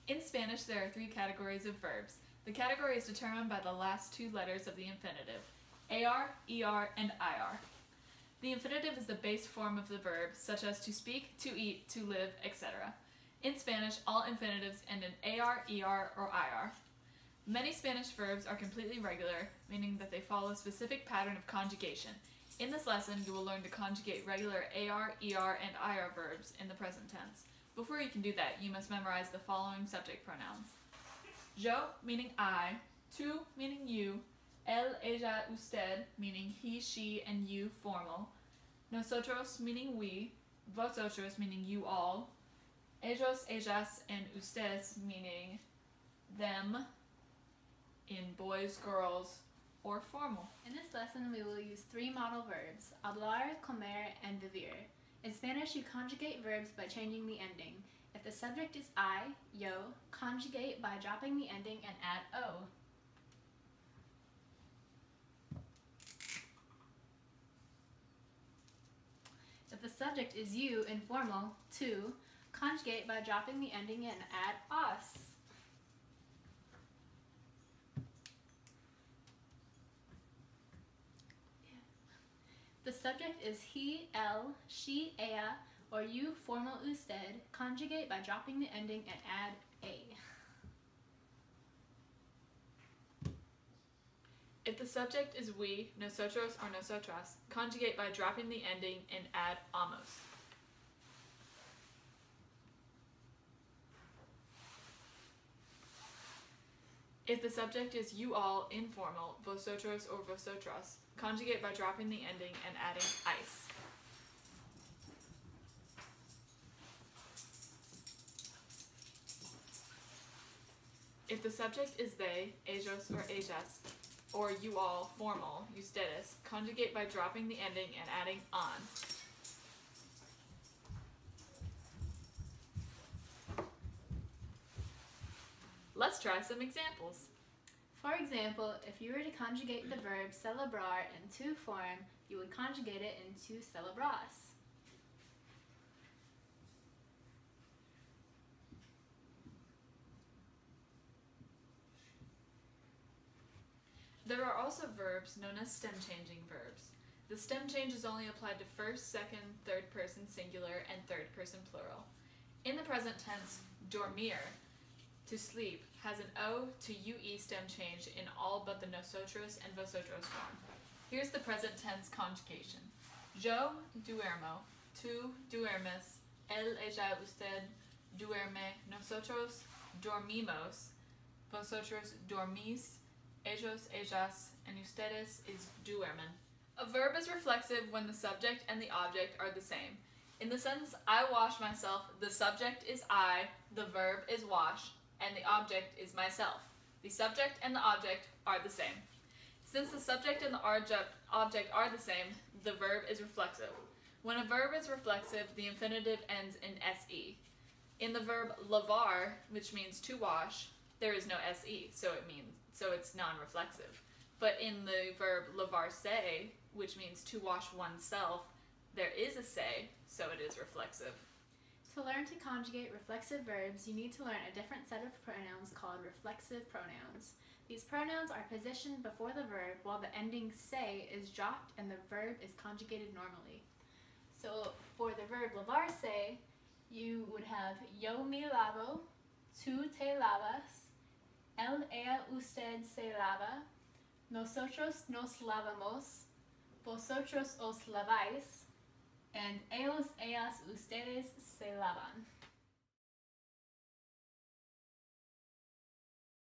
In Spanish, there are three categories of verbs. The category is determined by the last two letters of the infinitive, AR, ER, and IR. The infinitive is the base form of the verb, such as to speak, to eat, to live, etc. In Spanish, all infinitives end in AR, ER, or IR. Many Spanish verbs are completely regular, meaning that they follow a specific pattern of conjugation. In this lesson, you will learn to conjugate regular AR, ER, and IR verbs in the present tense. Before you can do that, you must memorize the following subject pronouns. Yo, meaning I, tú, meaning you, él, ella, usted, meaning he, she, and you, formal, nosotros, meaning we, vosotros, meaning you all, ellos, ellas, and ustedes, meaning them, in boys, girls, or formal. In this lesson, we will use three model verbs, hablar, comer, and vivir. In Spanish, you conjugate verbs by changing the ending. If the subject is I, yo, conjugate by dropping the ending and add o. If the subject is you, informal, tú, conjugate by dropping the ending and add os. The subject is he, él, she, ella, or you, formal, usted, conjugate by dropping the ending and add a. If the subject is we, nosotros, or nosotras, conjugate by dropping the ending and add amos. If the subject is you all, informal, vosotros or vosotras, conjugate by dropping the ending and adding ice. If the subject is they, ellos or ellas, or you all, formal, ustedes, conjugate by dropping the ending and adding on. Let's try some examples. For example, if you were to conjugate the verb celebrar in to form, you would conjugate it into celebras. There are also verbs known as stem-changing verbs. The stem change is only applied to first, second, third person singular, and third person plural. In the present tense, dormir, to sleep, has an O to UE stem change in all but the nosotros and vosotros form. Here's the present tense conjugation. Yo duermo, tú duermes, él, ella, usted duerme, nosotros dormimos, vosotros dormís, ellos, ellas, and ustedes is duermen. A verb is reflexive when the subject and the object are the same. In the sentence, I wash myself, the subject is I, the verb is wash, and the object is myself. The subject and the object are the same. Since the subject and the object are the same, the verb is reflexive. When a verb is reflexive, the infinitive ends in se. In the verb lavar, which means to wash, there is no se, so it's non-reflexive. But in the verb lavarse, which means to wash oneself, there is a se, so it is reflexive. To learn to conjugate reflexive verbs, you need to learn a different set of pronouns called reflexive pronouns. These pronouns are positioned before the verb while the ending se is dropped and the verb is conjugated normally. So for the verb lavarse, you would have yo me lavo, tú te lavas, él, ella, usted se lava, nosotros nos lavamos, vosotros os laváis, and ellos, ellas, ustedes se lavan.